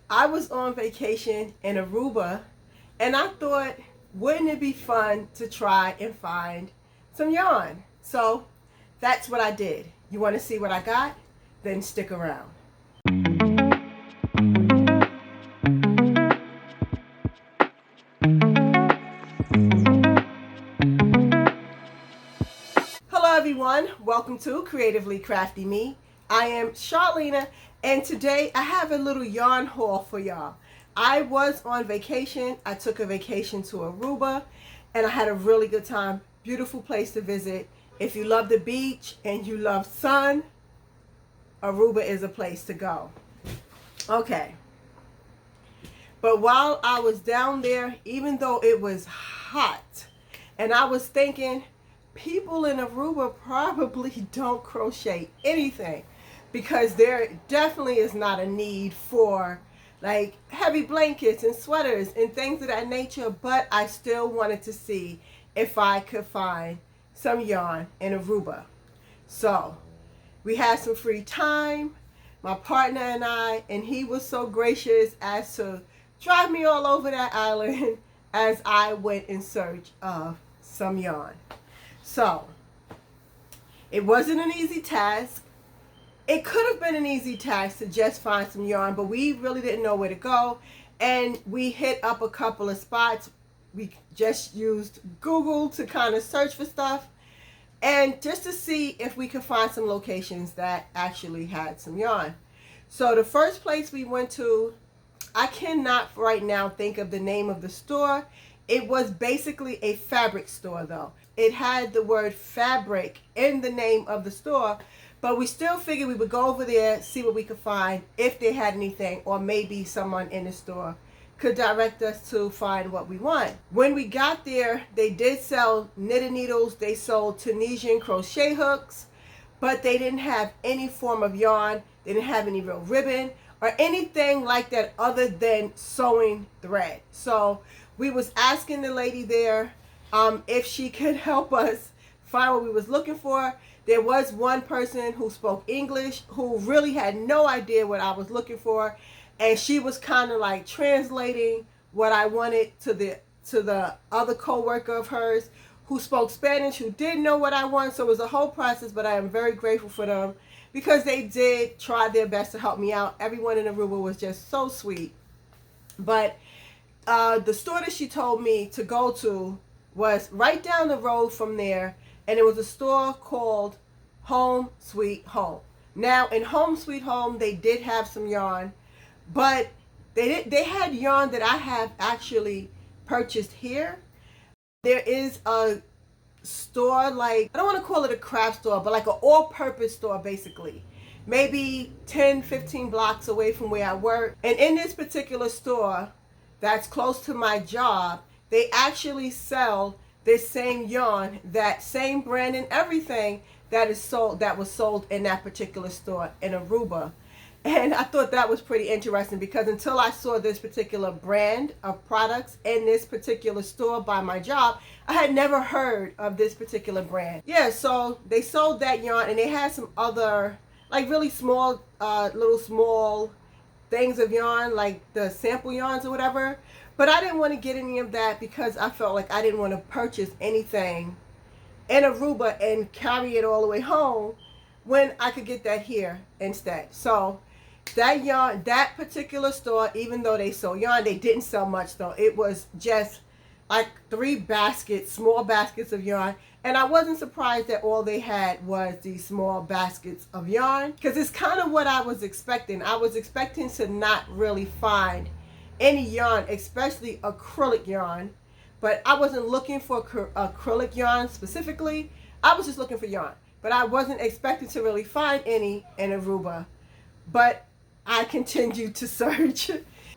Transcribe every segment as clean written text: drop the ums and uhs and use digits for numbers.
I was on vacation in Aruba, and I thought, wouldn't it be fun to try and find some yarn? So that's what I did. You want to see what I got? Then stick around. Hello everyone, welcome to Creatively Crafty Me. I am Charlena, and today I have a little yarn haul for y'all. I was on vacation. I took a vacation to Aruba and I had a really good time. Beautiful place to visit. If you love the beach and you love sun, Aruba is a place to go. Okay. But while I was down there, even though it was hot, and I was thinking, people in Aruba probably don't crochet anything because there definitely is not a need for like heavy blankets and sweaters and things of that nature, but I still wanted to see if I could find some yarn in Aruba. So we had some free time, my partner and he was so gracious as to drive me all over that island as I went in search of some yarn. So it wasn't an easy task. It could have been an easy task to just find some yarn, but we really didn't know where to go. And we hit up a couple of spots. We just used Google to kind of search for stuff and just to see if we could find some locations that actually had some yarn. So the first place we went to, I cannot right now think of the name of the store. It was basically a fabric store though. It had the word fabric in the name of the store, but we still figured we would go over there, see what we could find, if they had anything, or maybe someone in the store could direct us to find what we want. When we got there, they did sell knitted needles, they sold Tunisian crochet hooks, but they didn't have any form of yarn, they didn't have any real ribbon, or anything like that other than sewing thread. So we was asking the lady there if she could help us find what we was looking for. There was one person who spoke English who really had no idea what I was looking for, and she was kind of like translating what I wanted to the other co-worker of hers who spoke Spanish, who didn't know what I wanted. So it was a whole process, but I am very grateful for them because they did try their best to help me out. Everyone in Aruba was just so sweet. But the store that she told me to go to was right down the road from there, and it was a store called Home Sweet Home. Now in Home Sweet Home, they did have some yarn, but they had yarn that I have actually purchased here. There is a store, like, I don't want to call it a craft store, but like an all-purpose store basically, maybe 10-15 blocks away from where I work. And in this particular store that's close to my job, they actually sell this same yarn, that same brand and everything that was sold in that particular store in Aruba. And I thought that was pretty interesting because until I saw this particular brand of products in this particular store by my job, I had never heard of this particular brand. Yeah, so they sold that yarn, and they had some other like really small, little small things of yarn, like the sample yarns or whatever. But I didn't want to get any of that because I felt like I didn't want to purchase anything in Aruba and carry it all the way home when I could get that here instead. So that yarn, that particular store, even though they sold yarn, they didn't sell much though. It was just like 3 baskets, small baskets of yarn. And I wasn't surprised that all they had was these small baskets of yarn, because it's kind of what I was expecting. I was expecting to not really find any yarn, especially acrylic yarn. But I wasn't looking for acrylic yarn specifically. I was just looking for yarn. But I wasn't expecting to really find any in Aruba. But I continued to search.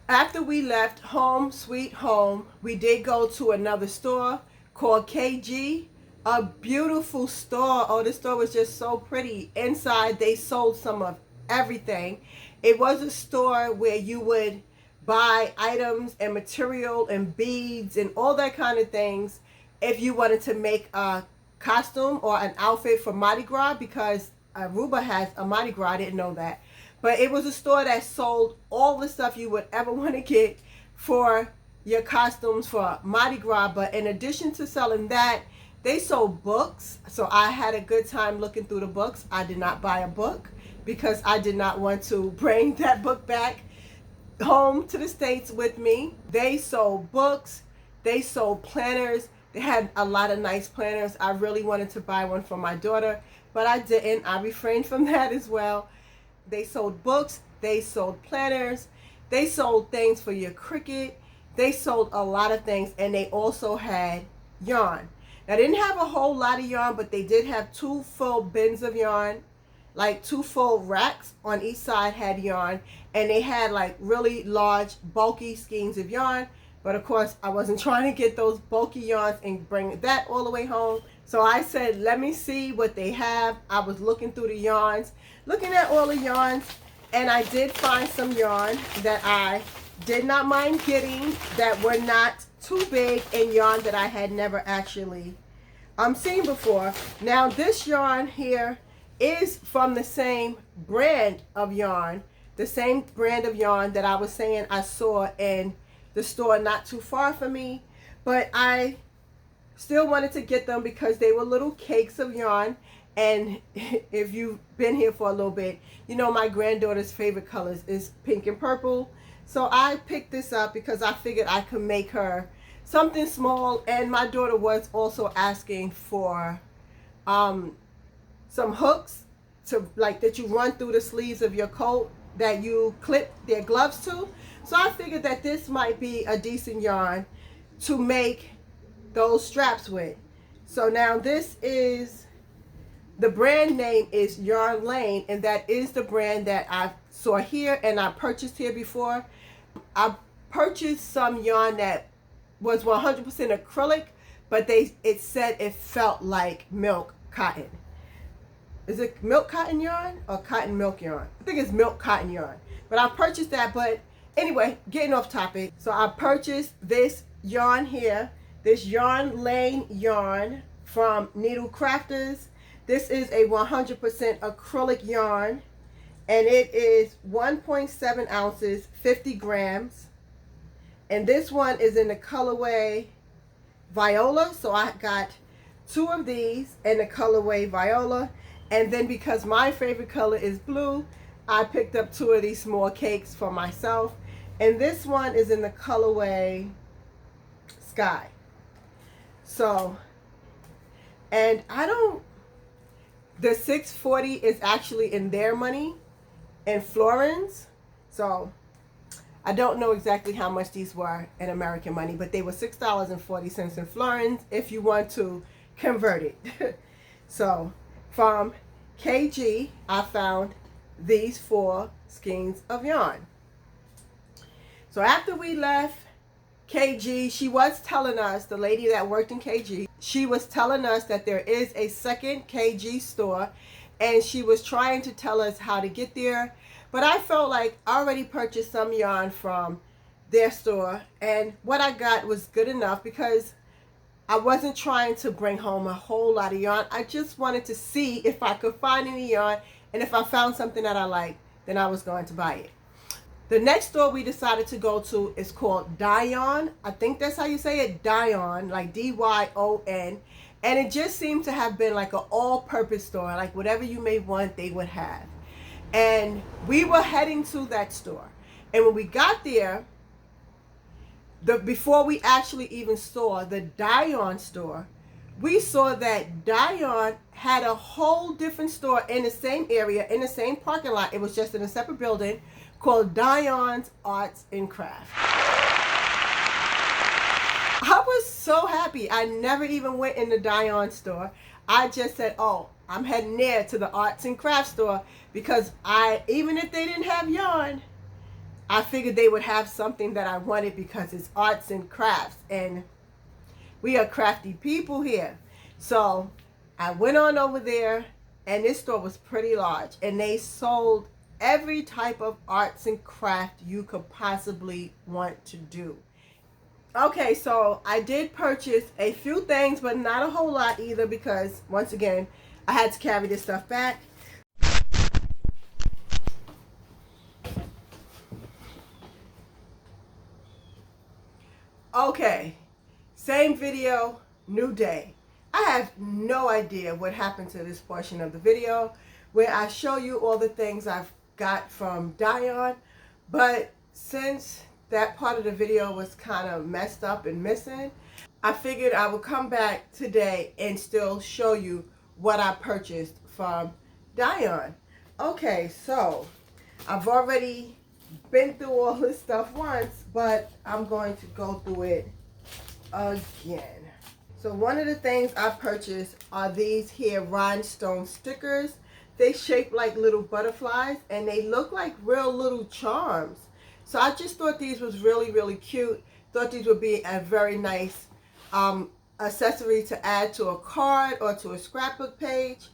After we left Home Sweet Home, we did go to another store called KG. A beautiful store. Oh, this store was just so pretty. Inside, they sold some of everything. It was a store where you would buy items and material and beads and all that kind of things if you wanted to make a costume or an outfit for Mardi Gras, because Aruba has a Mardi Gras. I didn't know that. But it was a store that sold all the stuff you would ever want to get for your costumes for Mardi Gras. But in addition to selling that, they sold books. So I had a good time looking through the books. I did not buy a book because I did not want to bring that book back home to the States with me. They sold books. They sold planners. They had a lot of nice planners. I really wanted to buy one for my daughter, but I didn't. I refrained from that as well. They sold books. They sold planners. They sold things for your Cricut. They sold a lot of things, and they also had yarn. Now, they didn't have a whole lot of yarn, but they did have 2 full bins of yarn, like 2 full racks on each side had yarn, and they had like really large, bulky skeins of yarn. But of course, I wasn't trying to get those bulky yarns and bring that all the way home. So I said, let me see what they have. I was looking through the yarns, looking at all the yarns, and I did find some yarn that I did not mind getting that were not too big, and yarn that I had never actually seen before. Now, this yarn here is from the same brand of yarn, the same brand of yarn that I was saying I saw in the store not too far from me, but I still wanted to get them because they were little cakes of yarn. And if you've been here for a little bit, you know my granddaughter's favorite colors is pink and purple. So I picked this up because I figured I could make her something small, and my daughter was also asking for some hooks to like that you run through the sleeves of your coat that you clip their gloves to. So I figured that this might be a decent yarn to make those straps with. So now this is, the brand name is Yarn Lane, and that is the brand that I saw here and I purchased here before. I purchased some yarn that was 100% acrylic, but it said it felt like milk cotton. Is it milk cotton yarn or cotton milk yarn? I think it's milk cotton yarn. But I purchased that. But anyway, getting off topic. So I purchased this yarn here, this Yarn Lane yarn from Needle Crafters. This is a 100% acrylic yarn, and it is 1.7 ounces, 50 grams. And this one is in the colorway Viola. So I got 2 of these in the colorway Viola. And then because my favorite color is blue, I picked up 2 of these small cakes for myself. And this one is in the colorway Sky. So, and the 640 is actually in their money, in florins. So I don't know exactly how much these were in American money, but they were $6.40 in florins if you want to convert it. So from KG, I found these 4 skeins of yarn. So after we left KG, she was telling us, the lady that worked in KG, she was telling us that there is a second KG store, and she was trying to tell us how to get there. But I felt like I already purchased some yarn from their store, and what I got was good enough because I wasn't trying to bring home a whole lot of yarn. I just wanted to see if I could find any yarn, and if I found something that I liked, then I was going to buy it. The next store we decided to go to is called Dion. I think that's how you say it, Dion, like D-Y-O-N. And it just seemed to have been like an all-purpose store, like whatever you may want, they would have. And we were heading to that store. And when we got there, before we actually even saw the Dion store, we saw that Dion had a whole different store in the same area, in the same parking lot. It was just in a separate building called Dion's Arts and Crafts. I was so happy. I never even went in the Dion store. I just said, oh, I'm heading there to the Arts and Crafts store because even if they didn't have yarn, I figured they would have something that I wanted because it's arts and crafts, and we are crafty people here. So I went on over there, and this store was pretty large, and they sold every type of arts and craft you could possibly want to do. Okay, so I did purchase a few things, but not a whole lot either because, once again, I had to carry this stuff back. Okay, same video, new day. I have no idea what happened to this portion of the video where I show you all the things I've got from Dion, but since that part of the video was kind of messed up and missing, I figured I would come back today and still show you what I purchased from Dion. Okay, so I've already been through all this stuff once, but I'm going to go through it again. So one of the things I purchased are these here rhinestone stickers. They shape like little butterflies and they look like real little charms. So I just thought these was really cute. Thought these would be a very nice accessory to add to a card or to a scrapbook page.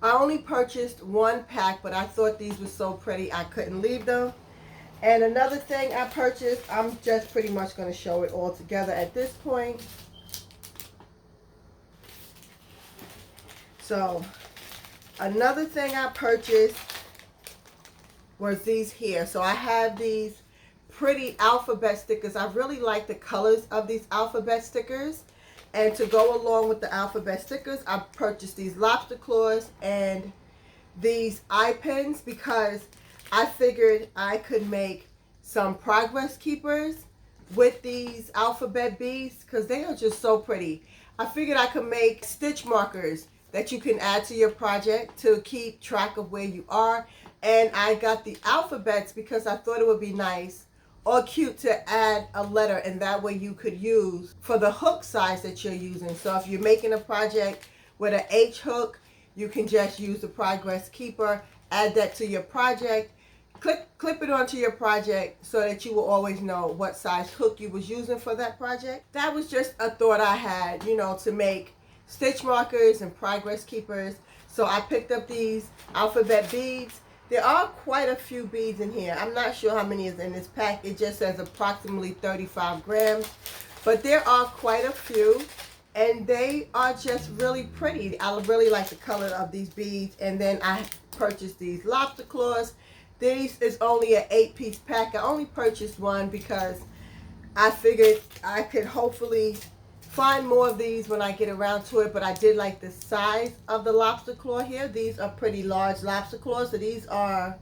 I only purchased one pack, but I thought these were so pretty I couldn't leave them. And another thing I purchased, I'm just pretty much going to show it all together at this point. So another thing I purchased was these here. So I have these pretty alphabet stickers. I really like the colors of these alphabet stickers. And to go along with the alphabet stickers, I purchased these lobster claws and these eye pins because I figured I could make some progress keepers with these alphabet beads because they are just so pretty. I figured I could make stitch markers that you can add to your project to keep track of where you are. And I got the alphabets because I thought it would be nice or cute to add a letter, and that way you could use for the hook size that you're using. So if you're making a project with an H hook, you can just use the progress keeper, add that to your project, clip it onto your project so that you will always know what size hook you was using for that project. That was just a thought I had, you know, to make stitch markers and progress keepers. So I picked up these alphabet beads. There are quite a few beads in here. I'm not sure how many is in this pack. It just says approximately 35 grams. But there are quite a few. And they are just really pretty. I really like the color of these beads. And then I purchased these lobster claws. These is only an 8-piece pack. I only purchased one because I figured I could hopefully find more of these when I get around to it, but I did like the size of the lobster claw here. These are pretty large lobster claws. So these are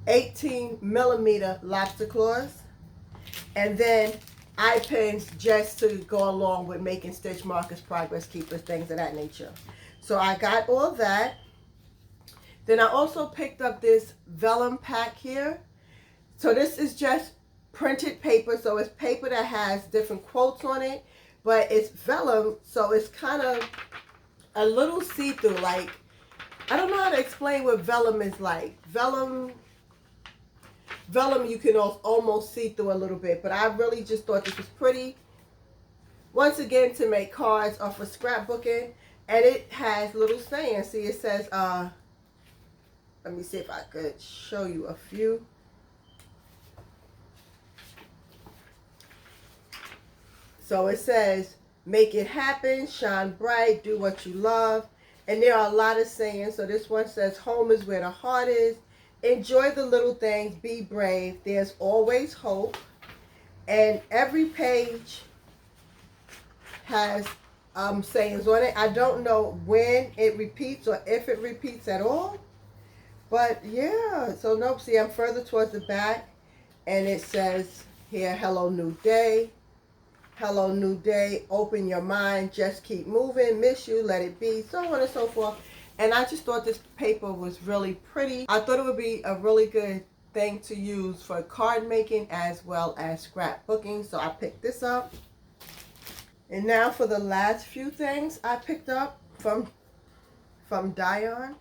18mm lobster claws. And then eye pins just to go along with making stitch markers, progress keepers, things of that nature. So I got all that. Then I also picked up this vellum pack here. So this is just printed paper, so it's paper that has different quotes on it, but it's vellum, so it's kind of a little see-through. Like, I don't know how to explain what vellum is like. Vellum you can almost see through a little bit, but I really just thought this was pretty. Once again, to make cards or for scrapbooking, and it has little sayings. See, it says, let me see if I could show you a few. So it says, make it happen, shine bright, do what you love. And there are a lot of sayings. So this one says, home is where the heart is. Enjoy the little things, be brave. There's always hope. And every page has sayings on it. I don't know when it repeats or if it repeats at all. But yeah, so nope, see, I'm further towards the back. And it says here, hello, new day. Hello, new day. Open your mind. Just keep moving. Miss you. Let it be. So on and so forth. And I just thought this paper was really pretty. I thought it would be a really good thing to use for card making as well as scrapbooking. So I picked this up. And now for the last few things I picked up from Dion.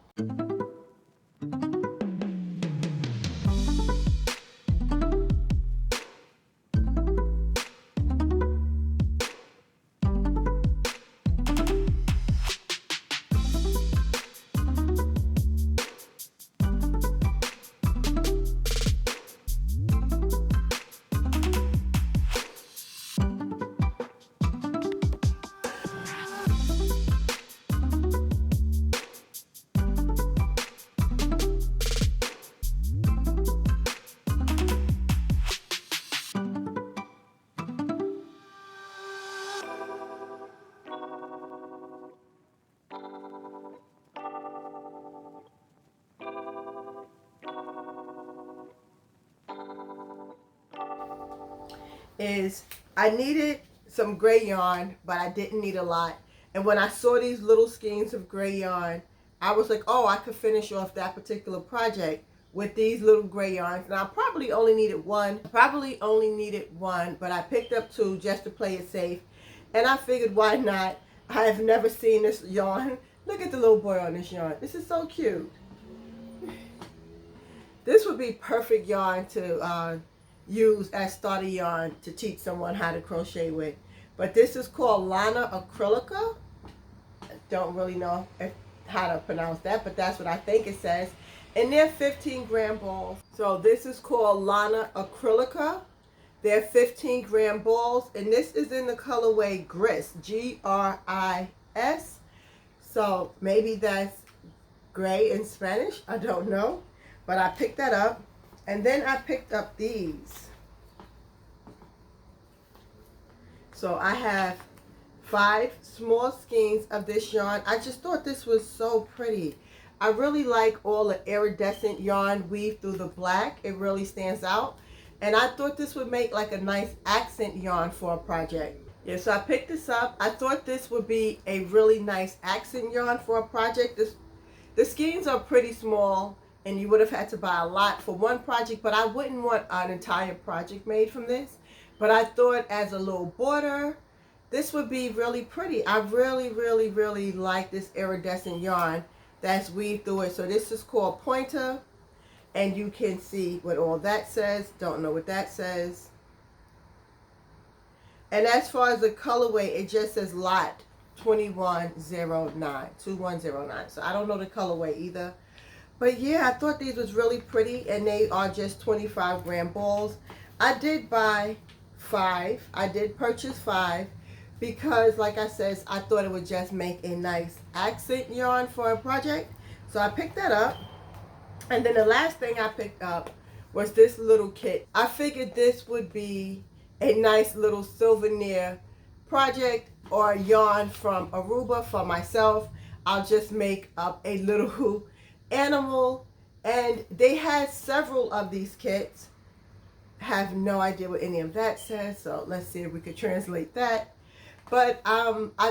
is I needed some gray yarn, but I didn't need a lot. And when I saw these little skeins of gray yarn, I was like, oh, I could finish off that particular project with these little gray yarns. And I probably only needed one. But I picked up two just to play it safe. And I figured, why not? I have never seen this yarn. Look at the little boy on this yarn. This is so cute. This would be perfect yarn to use as starter yarn to teach someone how to crochet with. But this is called Lana Acrylica. I don't really know how to pronounce that, but that's what I think it says. And they're 15-gram balls. So this is called Lana Acrylica. They're 15-gram balls, and this is in the colorway Gris, Gris. So maybe that's gray in Spanish. I don't know. But I picked that up. And then I picked up these. So I have 5 small skeins of this yarn. I just thought this was so pretty. I really like all the iridescent yarn weaved through the black. It really stands out. And I thought this would make like a nice accent yarn for a project. Yeah, so I picked this up. I thought this would be a really nice accent yarn for a project. The skeins are pretty small, and you would have had to buy a lot for one project, but I wouldn't want an entire project made from this. But I thought as a little border, this would be really pretty. I really, really, really like this iridescent yarn that's weaved through it. So this is called Pointer, and you can see what all that says. Don't know what that says. And as far as the colorway, it just says lot 2109. So I don't know the colorway either. But yeah, I thought these was really pretty, and they are just 25-gram balls. I did buy 5. I did purchase 5 because, like I said, I thought it would just make a nice accent yarn for a project. So I picked that up. And then the last thing I picked up was this little kit. I figured this would be a nice little souvenir project or yarn from Aruba for myself. I'll just make up a little animal, and they had several of these kits. Have no idea what any of that says, so let's see if we could translate that. But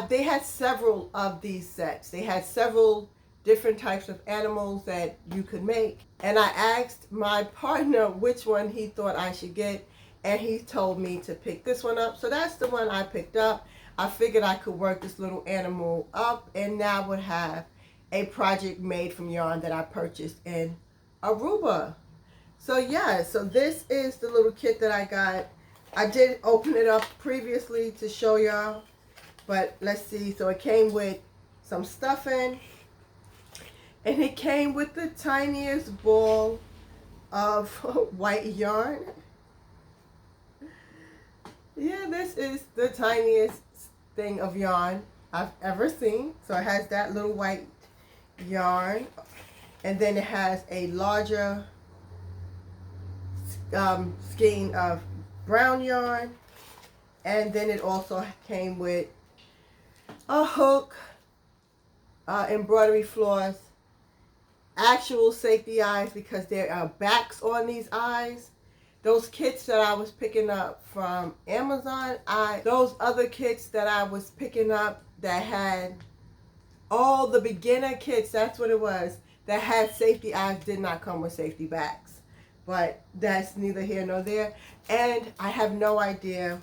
they had several of these sets. They had several different types of animals that you could make, and I asked my partner which one he thought I should get, and he told me to pick this one up. So that's the one I picked up. I figured I could work this little animal up, and now would have a project made from yarn that I purchased in Aruba. So yeah, so this is the little kit that I got. I did open it up previously to show y'all, but let's see. So it came with some stuffing, and it came with the tiniest ball of white yarn. Yeah, this is the tiniest thing of yarn I've ever seen. So it has that little white yarn, and then it has a larger skein of brown yarn, and then it also came with a hook, embroidery floss, actual safety eyes because there are backs on these eyes. Those kits that I was picking up from Amazon, those other kits that I was picking up that had all the beginner kits, that's what it was, that had safety eyes, did not come with safety backs. But that's neither here nor there. And I have no idea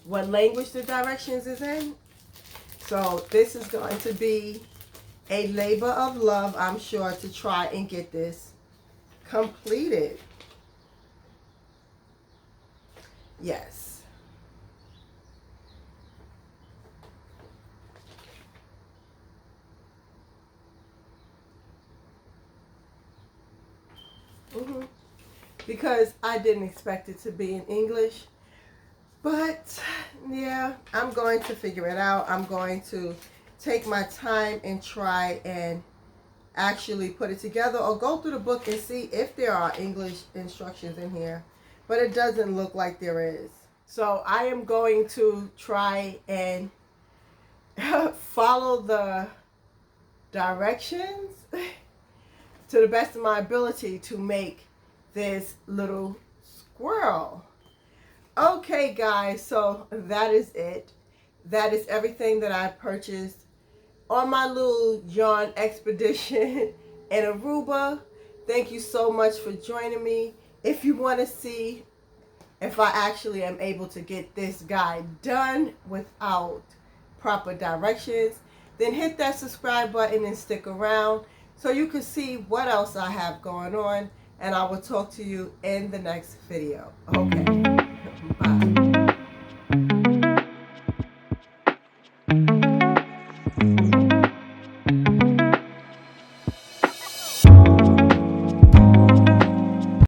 what language the directions is in. So this is going to be a labor of love, I'm sure, to try and get this completed. Yes. Because I didn't expect it to be in English. But yeah, I'm going to figure it out. I'm going to take my time and try and actually put it together, or go through the book and see if there are English instructions in here. But it doesn't look like there is. So I am going to try and follow the directions to the best of my ability to make this little squirrel. Okay, guys, so that is it. That is everything that I purchased on my little yarn expedition in Aruba. Thank you so much for joining me. If you want to see if I actually am able to get this guide done without proper directions, then hit that subscribe button and stick around so you can see what else I have going on, and I will talk to you in the next video. Okay, bye.